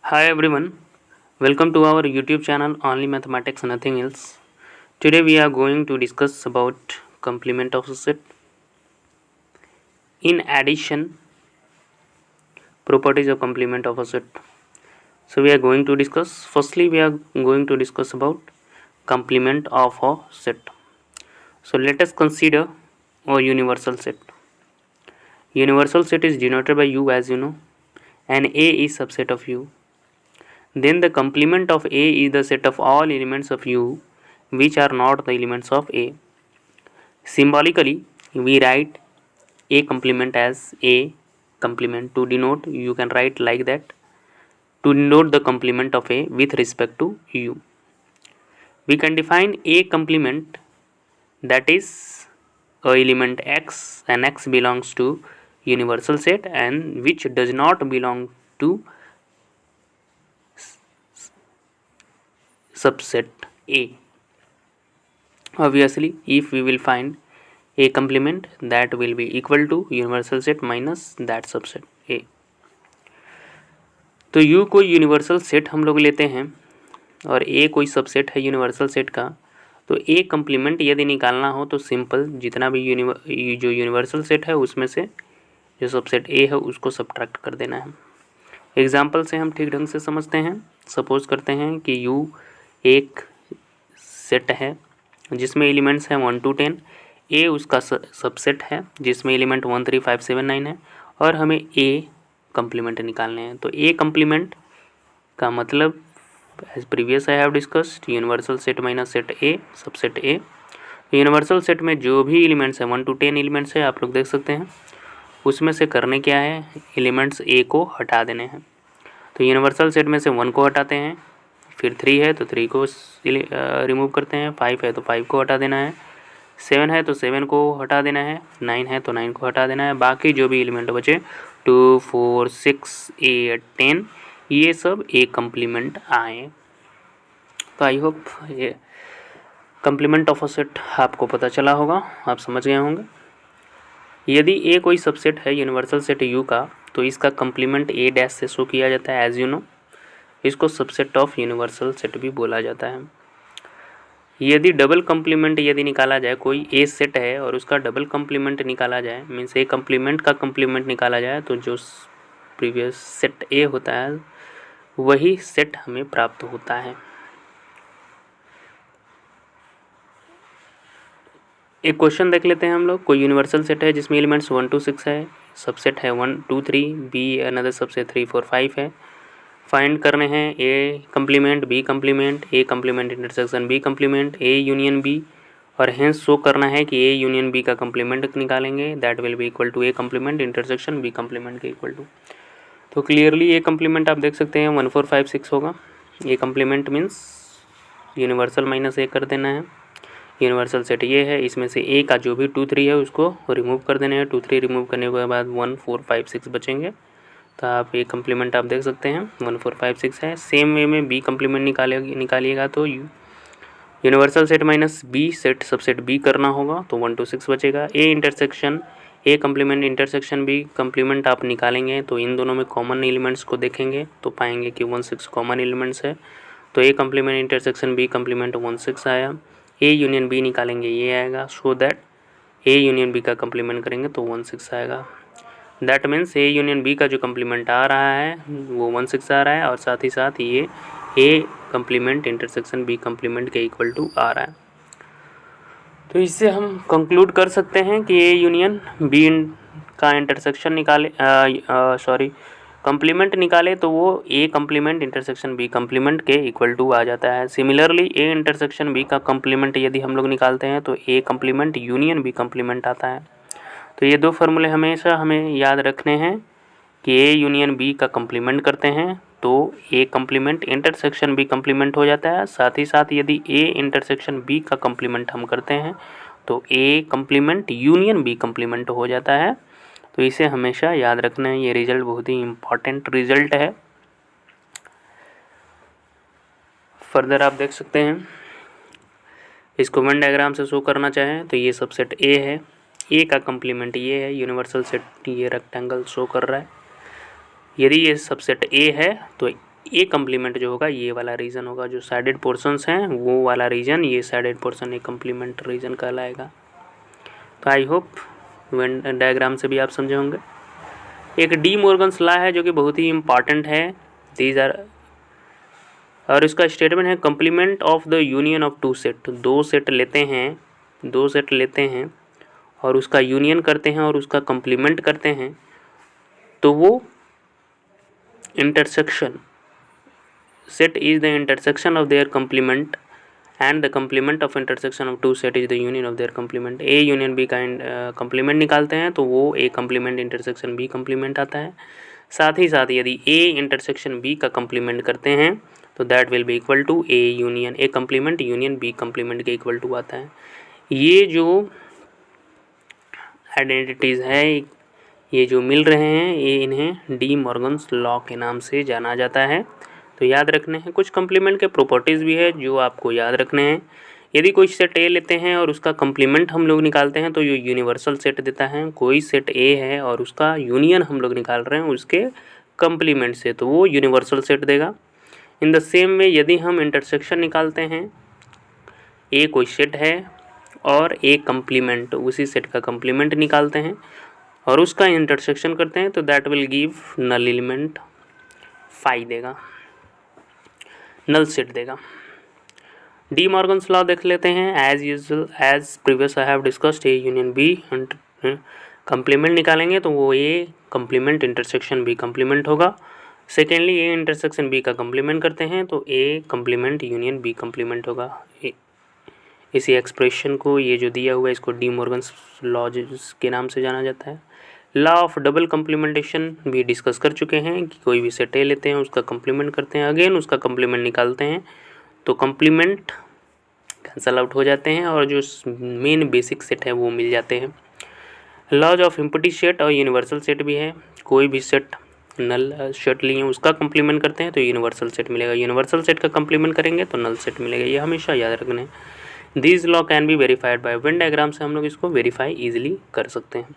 Hi everyone, welcome to our YouTube channel Only Mathematics Nothing Else. Today we are going to discuss about complement of a set. In addition, properties of complement of a set. So we are going to discuss. Firstly, we are going to discuss about complement of a set. So let us consider a universal set. Universal set is denoted by U as you know, and A is subset of U. Then the complement of A is the set of all elements of U which are not the elements of A. Symbolically, we write A complement as A complement to denote, you can write like that, to denote the complement of A with respect to U. We can define A complement, that is a element X, and X belongs to universal set and which does not belong to subset A. Obviously, if we will find A complement, that will be equal to universal set minus that subset A. तो U कोई universal set हम लोग लेते हैं और A कोई subset है universal set का, तो A कंप्लीमेंट यदि निकालना हो तो सिंपल जितना भी जो यूनिवर्सल सेट है उसमें से जो सबसेट A है उसको सब्ट्रैक्ट कर देना है। एग्जाम्पल से हम ठीक ढंग से समझते हैं। सपोज करते हैं कि U एक सेट है जिसमें एलिमेंट्स हैं 1 to 10, A उसका सबसेट है जिसमें एलिमेंट 1 3 5 7 9 है और हमें A कंप्लीमेंट निकालने हैं। तो A कंप्लीमेंट का मतलब as previous I have discussed universal set minus set A subset A। Universal set में जो भी एलिमेंट्स हैं 1 to 10 एलिमेंट्स है, आप लोग देख सकते हैं, उसमें से करने क्या है, एलिमेंट्स A को हटा देने हैं। तो यूनिवर्सल सेट में से 1 को हटाते हैं, फिर 3 है तो 3 को रिमूव करते हैं, 5 है तो 5 को हटा देना है, 7 है तो 7 को हटा देना है, 9 है तो 9 को हटा देना है, बाकी जो भी एलिमेंट बचे 2 4 6 8 10 ये सब A कंप्लीमेंट आए। तो आई होप ये कंप्लीमेंट ऑफ अ सेट आपको पता चला होगा, आप समझ गए होंगे। यदि A कोई सबसेट है यूनिवर्सल सेट U का, तो इसका कंप्लीमेंट A डैश से शो किया जाता है एज यू नो। इसको सबसेट ऑफ यूनिवर्सल सेट भी बोला जाता है। यदि डबल कंप्लीमेंट यदि निकाला जाए, कोई A सेट है और उसका डबल कंप्लीमेंट निकाला जाए, मीन्स A कंप्लीमेंट का कंप्लीमेंट निकाला जाए, तो जो प्रीवियस सेट A होता है वही सेट हमें प्राप्त होता है। एक क्वेश्चन देख लेते हैं हम लोग। कोई यूनिवर्सल सेट है जिसमें एलिमेंट्स 1 to 6 है, सबसेट है 1 2 3, B अनदर सबसेट 3 4 5 है। फाइंड करने हैं A complement B complement, A complement intersection B complement, A union B, और हेंस शो करना है कि A यूनियन B का कंप्लीमेंट निकालेंगे, that will be equal to A complement intersection B complement के इक्वल टू। तो क्लियरली A कंप्लीमेंट आप देख सकते हैं 1 4 5 6 होगा। A complement means universal minus A कर देना है। यूनिवर्सल सेट ये है, इसमें से A का जो भी 2 3 है उसको रिमूव कर देना है। 2 3 रिमूव करने के बाद 1 4 5 6 बचेंगे। तो आप A कंप्लीमेंट आप देख सकते हैं 1 4 5 6 है। सेम वे में B कंप्लीमेंट निकालिएगा तो universal set minus B set subset B करना होगा, तो 1 to 6 बचेगा। A intersection A complement intersection B complement आप निकालेंगे तो इन दोनों में कॉमन एलिमेंट्स को देखेंगे तो पाएंगे कि 1 6 कॉमन एलिमेंट्स है, तो A complement intersection B complement 1 6 आया। A यूनियन B निकालेंगे ये आएगा, so that A union B का कंप्लीमेंट करेंगे तो 1 6 आएगा। That means A union B का जो कंप्लीमेंट आ रहा है वो 1 6 आ रहा है और साथ ही साथ ये A complement intersection B complement के इक्वल टू आ रहा है। तो इससे हम कंक्लूड कर सकते हैं कि A यूनियन B का इंटरसेक्शन निकाले कंप्लीमेंट निकाले तो वो A complement intersection B complement के इक्वल टू आ जाता है। सिमिलरली A इंटरसेक्शन B का कंप्लीमेंट यदि हम लोग निकालते हैं तो A complement union B complement आता है। तो ये दो फार्मूले हमेशा हमें याद रखने हैं कि A यूनियन B का कंप्लीमेंट करते हैं तो A complement intersection B complement हो जाता है। साथ ही साथ यदि A इंटरसेक्शन B का कंप्लीमेंट हम करते हैं तो A complement union B complement हो जाता है। तो इसे हमेशा याद रखना है, ये रिजल्ट बहुत ही इम्पॉर्टेंट रिजल्ट है। फर्दर आप देख सकते हैं, इसको वन डायग्राम से शो करना चाहें तो ये सबसेट A है, A का कंप्लीमेंट ये है, यूनिवर्सल सेट ये रेक्टेंगल शो कर रहा है। यदि ये सबसेट A है तो ए कम्प्लीमेंट जो होगा ये वाला रीजन होगा, जो साइडेड पोर्शंस हैं वो वाला रीजन, ये sided portion A complement region कहलाएगा। तो आई होप वेन डायग्राम से भी आप समझे होंगे। एक डी मॉर्गन्स लॉ है जो कि बहुत ही इम्पॉर्टेंट है। दीज आर, और इसका स्टेटमेंट है complement of the union of two set. दो सेट लेते हैं और उसका यूनियन करते हैं और उसका कम्प्लीमेंट करते हैं, तो वो intersection, set is the intersection of their complement and the complement of intersection of two set is the union of their complement। A union B का complement निकालते हैं तो वो A complement intersection B complement आता है। साथ ही साथ यदि A इंटरसेक्शन B का complement करते हैं तो that will be equal to A union A complement union B complement के इक्वल टू आता है। ये जो आइडेंटिटीज़ है, ये जो मिल रहे हैं, ये इन्हें डी मॉर्गन्स लॉ के नाम से जाना जाता है। तो याद रखने हैं। कुछ कम्प्लीमेंट के प्रॉपर्टीज़ भी है जो आपको याद रखने हैं। यदि कोई सेट ए लेते हैं और उसका कम्प्लीमेंट हम लोग निकालते हैं तो ये यूनिवर्सल सेट देता है। कोई सेट ए है और उसका यूनियन हम लोग निकाल रहे हैं उसके कम्प्लीमेंट से, तो वो यूनिवर्सल सेट देगा। इन द सेम वे यदि हम इंटरसेक्शन निकालते हैं, ए कोई सेट है और ए कम्प्लीमेंट उसी सेट का कम्प्लीमेंट निकालते हैं और उसका इंटरसेक्शन करते हैं तो that will give null element phi देगा, नल सेट देगा। डी मॉर्गन्स लॉ देख लेते हैं। As usual as previous I have discussed, A union B complement निकालेंगे तो वो A complement intersection B complement होगा। सेकेंडली ए इंटरसेक्शन बी का कम्प्लीमेंट करते हैं तो A complement union B complement होगा। इसी एक्सप्रेशन को, ये जो दिया हुआ है, इसको डी मॉर्गन्स लॉ के नाम से जाना जाता है। लॉ ऑफ डबल कम्प्लीमेंटेशन भी डिस्कस कर चुके हैं कि कोई भी सेट ए लेते हैं उसका कम्प्लीमेंट करते हैं, अगेन उसका कम्प्लीमेंट निकालते हैं तो कम्प्लीमेंट कैंसल आउट हो जाते हैं और जो मेन बेसिक सेट है वो मिल जाते हैं। लॉज ऑफ इम्पटी सेट और यूनिवर्सल सेट भी है। कोई भी सेट नल सेट लिए उसका कम्प्लीमेंट करते हैं तो यूनिवर्सल सेट मिलेगा, यूनिवर्सल सेट का कम्प्लीमेंट करेंगे तो नल सेट मिलेगा। ये हमेशा याद रखना है। This law can be verified bye Venn diagram से हम लोग इसको वेरीफाई ईजिली कर सकते हैं।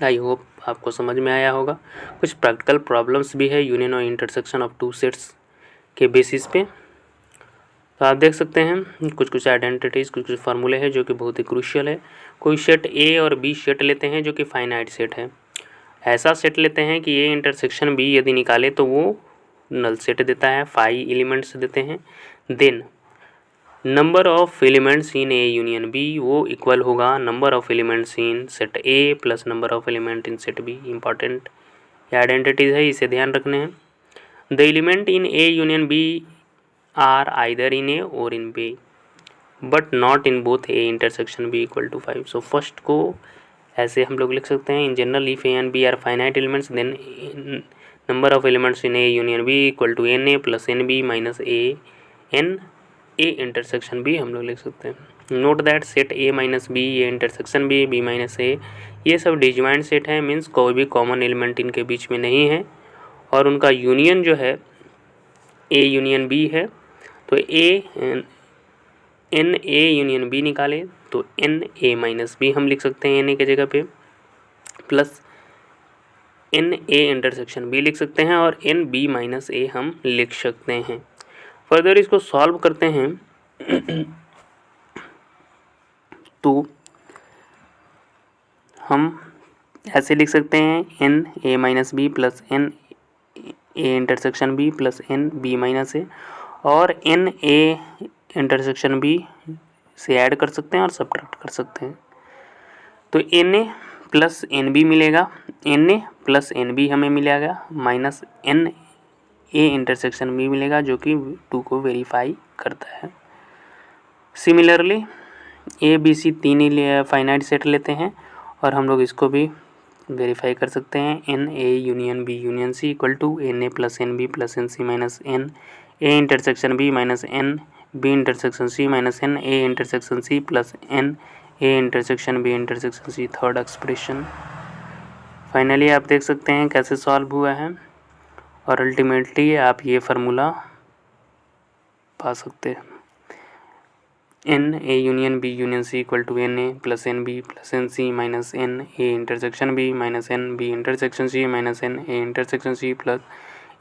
आई होप आपको समझ में आया होगा। कुछ प्रैक्टिकल प्रॉब्लम्स भी है यूनियन और इंटरसेक्शन ऑफ टू सेट्स के बेसिस पे। तो आप देख सकते हैं कुछ आइडेंटिटीज़, कुछ फार्मूले हैं जो कि बहुत ही क्रूशियल है। कोई सेट ए और बी सेट लेते हैं जो कि फाइनाइट सेट है। ऐसा सेट लेते हैं कि ए इंटरसेक्शन बी यदि निकाले तो वो नल सेट देता है, 5 एलिमेंट्स देते हैं। Then number of elements in A union B वो इक्वल होगा number of elements in set A plus number of element in set B. Important identities है, इसे ध्यान रखने हैं। The element in A union B are either in A और in B but not in both A intersection B equal to 5। So first को ऐसे हम लोग लिख सकते हैं, in general if A and B are finite elements then number of elements in A union B equal to N A plus N B minus A N A intersection B हम लोग लिख सकते हैं। Note that set A minus B, A intersection B, B minus A, ये सब disjoint set है। Means कोई भी कॉमन एलिमेंट इनके बीच में नहीं है और उनका यूनियन जो है ए यूनियन बी है। तो ए एन ए यूनियन बी निकाले तो एन ए माइनस बी हम लिख सकते हैं एन ए के जगह पे, plus N A intersection B लिख सकते हैं और एन बी माइनस ए हम लिख सकते हैं। फर्दर इसको सॉल्व करते हैं तो हम ऐसे लिख सकते हैं N A minus B plus N A intersection B plus N B minus A, और एन ए इंटरसेक्शन बी से ऐड कर सकते हैं और सब्ट्रैक्ट कर सकते हैं। तो N A plus N B मिलेगा, N A plus N B हमें मिलेगा minus N A intersection B मिलेगा जो कि 2 को वेरीफाई करता है। Similarly A B C 3 finite set लेते हैं और हम लोग इसको भी वेरीफाई कर सकते हैं। N A union B union C equal to N A plus N B plus n C minus N A intersection B minus n B intersection C minus N A intersection C plus N A intersection B intersection C, third expression. Finally आप देख सकते हैं कैसे solve हुआ है और ultimately आप ये फार्मूला पा सकते हैं। N A union B union C equal to N A plus N B plus n C minus N A intersection B minus n B intersection C minus N A intersection C plus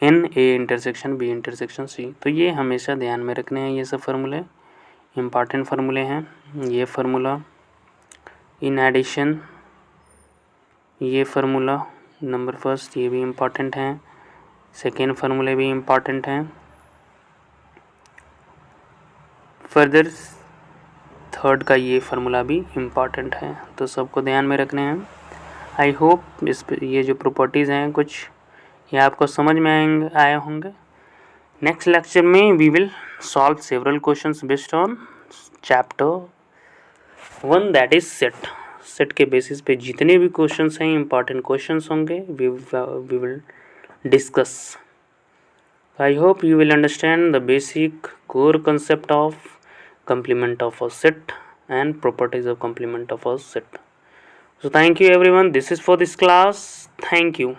n A intersection B intersection C. तो ये हमेशा ध्यान में रखने हैं, ये सब फार्मूले इम्पॉर्टेंट फार्मूले हैं। ये फार्मूला इन एडिशन, ये फार्मूला नंबर फर्स्ट ये भी इम्पॉर्टेंट हैं, सेकेंड फार्मूले भी इम्पॉर्टेंट हैं। फर्दर थर्ड का ये फार्मूला भी इम्पॉर्टेंट है, तो सबको ध्यान में रखने हैं। आई होप ये जो प्रॉपर्टीज़ हैं कुछ ये आपको समझ में आए होंगे। नेक्स्ट लेक्चर में we will solve several questions based on chapter 1 that is set. Set के बेसिस पे जितने भी क्वेश्चंस हैं इंपॉर्टेंट क्वेश्चंस होंगे we will discuss. I hope you will understand the basic core concept of complement of a set and properties of complement of a set. So thank you everyone. This is for this class. Thank you.